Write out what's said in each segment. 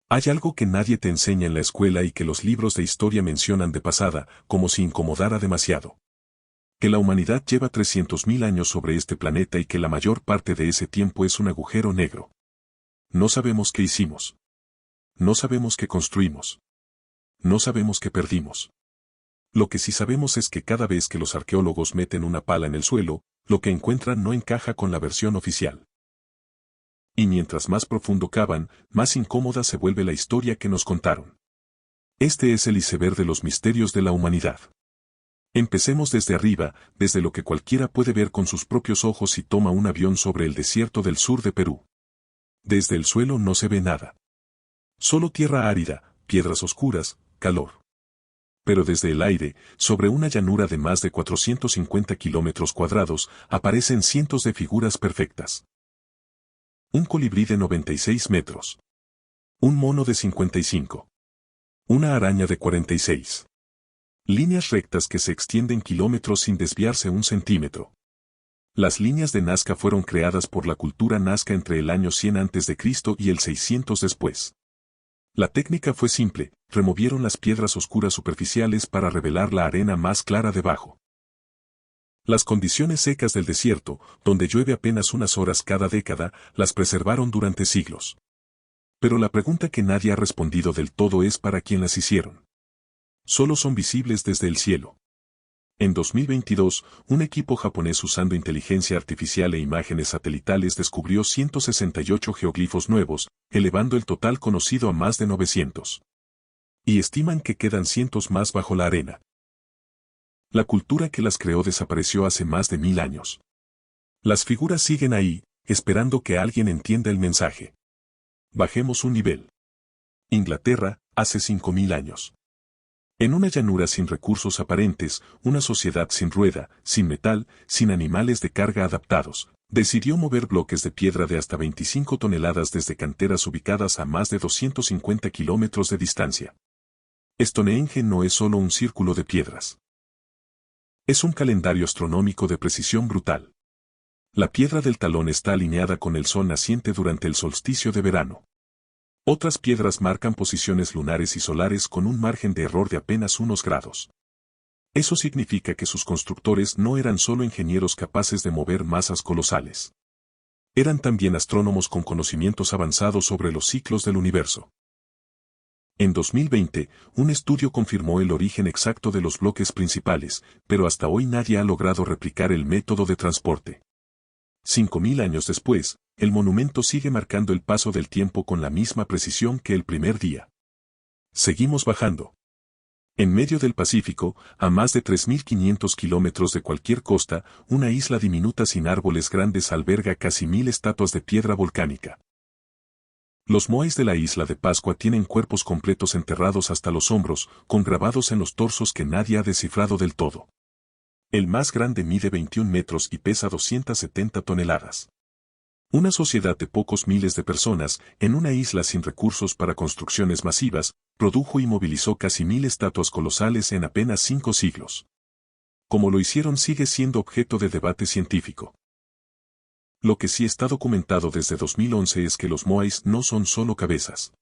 Hay algo que nadie te enseña en la escuela y que los libros de historia mencionan de pasada, como si incomodara demasiado. Que la humanidad lleva 300.000 años sobre este planeta y que la mayor parte de ese tiempo es un agujero negro. No sabemos qué hicimos. No sabemos qué construimos. No sabemos qué perdimos. Lo que sí sabemos es que cada vez que los arqueólogos meten una pala en el suelo, lo que encuentran no encaja con la versión oficial. Y mientras más profundo cavan, más incómoda se vuelve la historia que nos contaron. Este es el iceberg de los misterios de la humanidad. Empecemos desde arriba, desde lo que cualquiera puede ver con sus propios ojos si toma un avión sobre el desierto del sur de Perú. Desde el suelo no se ve nada. Solo tierra árida, piedras oscuras, calor. Pero desde el aire, sobre una llanura de más de 450 kilómetros cuadrados, aparecen cientos de figuras perfectas. Un colibrí de 96 metros. Un mono de 55. Una araña de 46. Líneas rectas que se extienden kilómetros sin desviarse un centímetro. Las líneas de Nazca fueron creadas por la cultura Nazca entre el año 100 a.C. y el 600 después. La técnica fue simple, removieron las piedras oscuras superficiales para revelar la arena más clara debajo. Las condiciones secas del desierto, donde llueve apenas unas horas cada década, las preservaron durante siglos. Pero la pregunta que nadie ha respondido del todo es ¿para quién las hicieron? Solo son visibles desde el cielo. En 2022, un equipo japonés usando inteligencia artificial e imágenes satelitales descubrió 168 geoglifos nuevos, elevando el total conocido a más de 900. Y estiman que quedan cientos más bajo la arena. La cultura que las creó desapareció hace más de 1000 años. Las figuras siguen ahí, esperando que alguien entienda el mensaje. Bajemos un nivel. Inglaterra, hace 5000 años. En una llanura sin recursos aparentes, una sociedad sin rueda, sin metal, sin animales de carga adaptados, decidió mover bloques de piedra de hasta 25 toneladas desde canteras ubicadas a más de 250 kilómetros de distancia. Stonehenge no es solo un círculo de piedras. Es un calendario astronómico de precisión brutal. La piedra del talón está alineada con el sol naciente durante el solsticio de verano. Otras piedras marcan posiciones lunares y solares con un margen de error de apenas unos grados. Eso significa que sus constructores no eran solo ingenieros capaces de mover masas colosales. Eran también astrónomos con conocimientos avanzados sobre los ciclos del universo. En 2020, un estudio confirmó el origen exacto de los bloques principales, pero hasta hoy nadie ha logrado replicar el método de transporte. 5000 años después, el monumento sigue marcando el paso del tiempo con la misma precisión que el primer día. Seguimos bajando. En medio del Pacífico, a más de 3.500 kilómetros de cualquier costa, una isla diminuta sin árboles grandes alberga casi 1000 estatuas de piedra volcánica. Los moais de la isla de Pascua tienen cuerpos completos enterrados hasta los hombros, con grabados en los torsos que nadie ha descifrado del todo. El más grande mide 21 metros y pesa 270 toneladas. Una sociedad de pocos miles de personas, en una isla sin recursos para construcciones masivas, produjo y movilizó casi 1000 estatuas colosales en apenas 5 siglos. Cómo lo hicieron sigue siendo objeto de debate científico. Lo que sí está documentado desde 2011 es que los moais no son solo cabezas.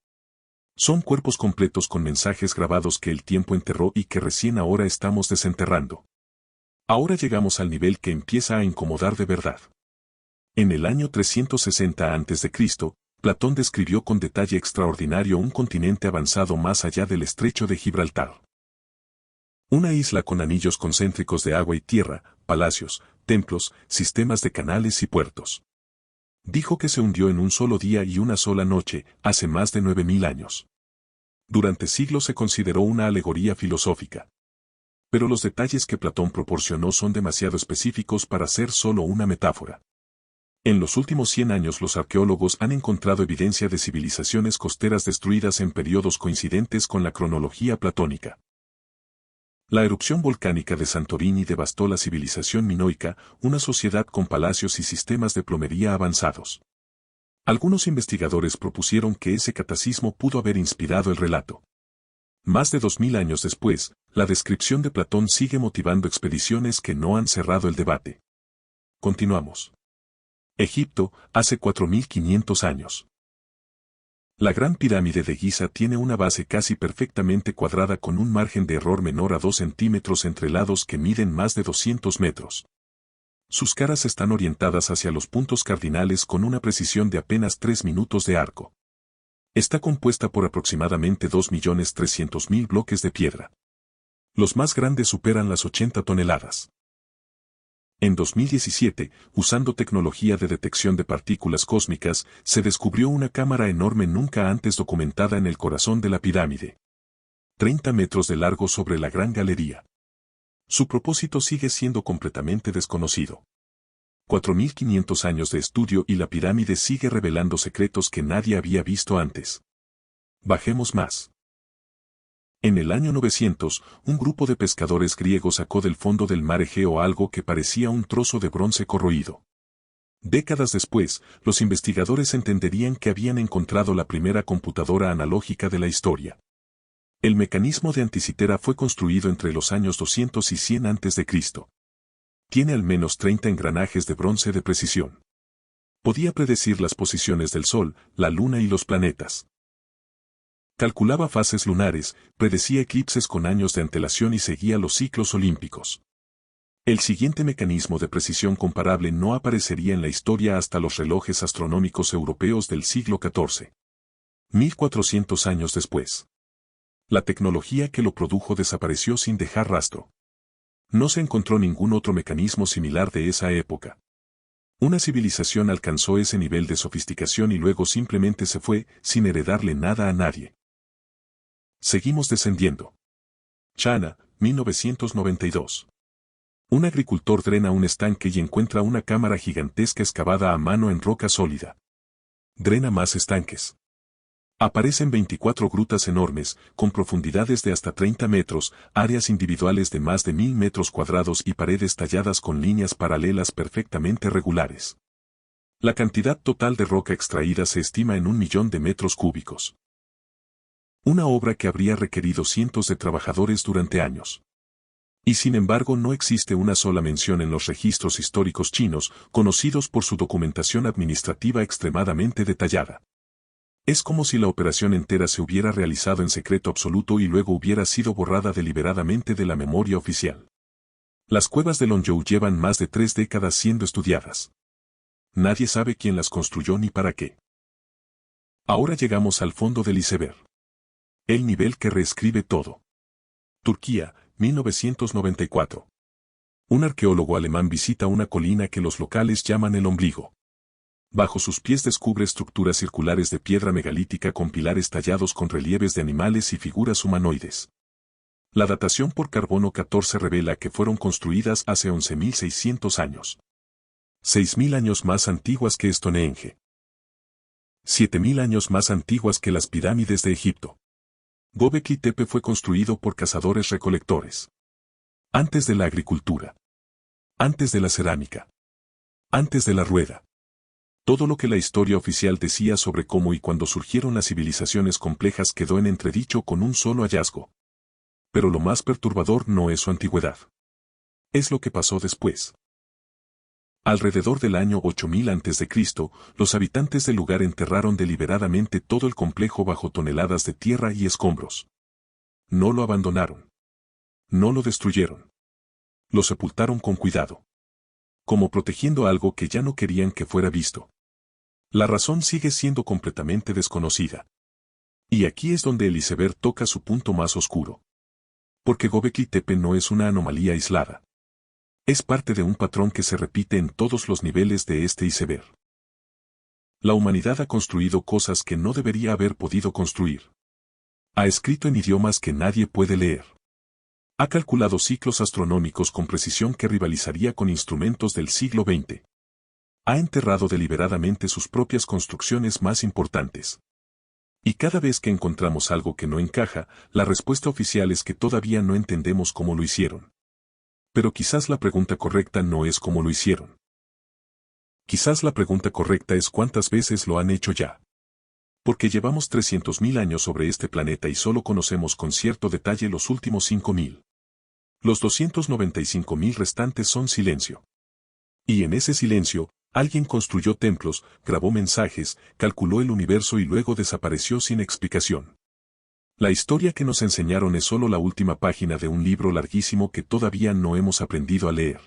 Son cuerpos completos con mensajes grabados que el tiempo enterró y que recién ahora estamos desenterrando. Ahora llegamos al nivel que empieza a incomodar de verdad. En el año 360 a.C., Platón describió con detalle extraordinario un continente avanzado más allá del estrecho de Gibraltar. Una isla con anillos concéntricos de agua y tierra, palacios, templos, sistemas de canales y puertos. Dijo que se hundió en un solo día y una sola noche, hace más de 9000 años. Durante siglos se consideró una alegoría filosófica. Pero los detalles que Platón proporcionó son demasiado específicos para ser solo una metáfora. En los últimos 100 años los arqueólogos han encontrado evidencia de civilizaciones costeras destruidas en periodos coincidentes con la cronología platónica. La erupción volcánica de Santorini devastó la civilización minoica, una sociedad con palacios y sistemas de plomería avanzados. Algunos investigadores propusieron que ese cataclismo pudo haber inspirado el relato. Más de 2000 años después, la descripción de Platón sigue motivando expediciones que no han cerrado el debate. Continuamos. Egipto, hace 4500 años. La Gran Pirámide de Giza tiene una base casi perfectamente cuadrada con un margen de error menor a 2 centímetros entre lados que miden más de 200 metros. Sus caras están orientadas hacia los puntos cardinales con una precisión de apenas 3 minutos de arco. Está compuesta por aproximadamente 2.300.000 bloques de piedra. Los más grandes superan las 80 toneladas. En 2017, usando tecnología de detección de partículas cósmicas, se descubrió una cámara enorme nunca antes documentada en el corazón de la pirámide. 30 metros de largo sobre la Gran Galería. Su propósito sigue siendo completamente desconocido. 4.500 años de estudio y la pirámide sigue revelando secretos que nadie había visto antes. Bajemos más. En el año 900, un grupo de pescadores griegos sacó del fondo del mar Egeo algo que parecía un trozo de bronce corroído. Décadas después, los investigadores entenderían que habían encontrado la primera computadora analógica de la historia. El mecanismo de Anticitera fue construido entre los años 200 y 100 a.C. Tiene al menos 30 engranajes de bronce de precisión. Podía predecir las posiciones del Sol, la Luna y los planetas. Calculaba fases lunares, predecía eclipses con años de antelación y seguía los ciclos olímpicos. El siguiente mecanismo de precisión comparable no aparecería en la historia hasta los relojes astronómicos europeos del siglo XIV. 1400 años después. La tecnología que lo produjo desapareció sin dejar rastro. No se encontró ningún otro mecanismo similar de esa época. Una civilización alcanzó ese nivel de sofisticación y luego simplemente se fue, sin heredarle nada a nadie. Seguimos descendiendo. China, 1992. Un agricultor drena un estanque y encuentra una cámara gigantesca excavada a mano en roca sólida. Drena más estanques. Aparecen 24 grutas enormes, con profundidades de hasta 30 metros, áreas individuales de más de 1.000 metros cuadrados y paredes talladas con líneas paralelas perfectamente regulares. La cantidad total de roca extraída se estima en 1 millón de metros cúbicos. Una obra que habría requerido cientos de trabajadores durante años. Y sin embargo no existe una sola mención en los registros históricos chinos, conocidos por su documentación administrativa extremadamente detallada. Es como si la operación entera se hubiera realizado en secreto absoluto y luego hubiera sido borrada deliberadamente de la memoria oficial. Las cuevas de Longyou llevan más de 3 décadas siendo estudiadas. Nadie sabe quién las construyó ni para qué. Ahora llegamos al fondo del iceberg. El nivel que reescribe todo. Turquía, 1994. Un arqueólogo alemán visita una colina que los locales llaman el ombligo. Bajo sus pies descubre estructuras circulares de piedra megalítica con pilares tallados con relieves de animales y figuras humanoides. La datación por carbono 14 revela que fueron construidas hace 11.600 años. 6.000 años más antiguas que Stonehenge. 7.000 años más antiguas que las pirámides de Egipto. Göbekli Tepe fue construido por cazadores-recolectores. Antes de la agricultura. Antes de la cerámica. Antes de la rueda. Todo lo que la historia oficial decía sobre cómo y cuándo surgieron las civilizaciones complejas quedó en entredicho con un solo hallazgo. Pero lo más perturbador no es su antigüedad. Es lo que pasó después. Alrededor del año 8000 a.C., los habitantes del lugar enterraron deliberadamente todo el complejo bajo toneladas de tierra y escombros. No lo abandonaron. No lo destruyeron. Lo sepultaron con cuidado. Como protegiendo algo que ya no querían que fuera visto. La razón sigue siendo completamente desconocida. Y aquí es donde el iceberg toca su punto más oscuro. Porque Göbekli Tepe no es una anomalía aislada. Es parte de un patrón que se repite en todos los niveles de este iceberg. La humanidad ha construido cosas que no debería haber podido construir. Ha escrito en idiomas que nadie puede leer. Ha calculado ciclos astronómicos con precisión que rivalizaría con instrumentos del siglo XX. Ha enterrado deliberadamente sus propias construcciones más importantes. Y cada vez que encontramos algo que no encaja, la respuesta oficial es que todavía no entendemos cómo lo hicieron. Pero quizás la pregunta correcta no es cómo lo hicieron. Quizás la pregunta correcta es cuántas veces lo han hecho ya. Porque llevamos 300.000 años sobre este planeta y solo conocemos con cierto detalle los últimos 5.000. Los 295.000 restantes son silencio. Y en ese silencio, Alguien construyó templos, grabó mensajes, calculó el universo y luego desapareció sin explicación. La historia que nos enseñaron es solo la última página de un libro larguísimo que todavía no hemos aprendido a leer.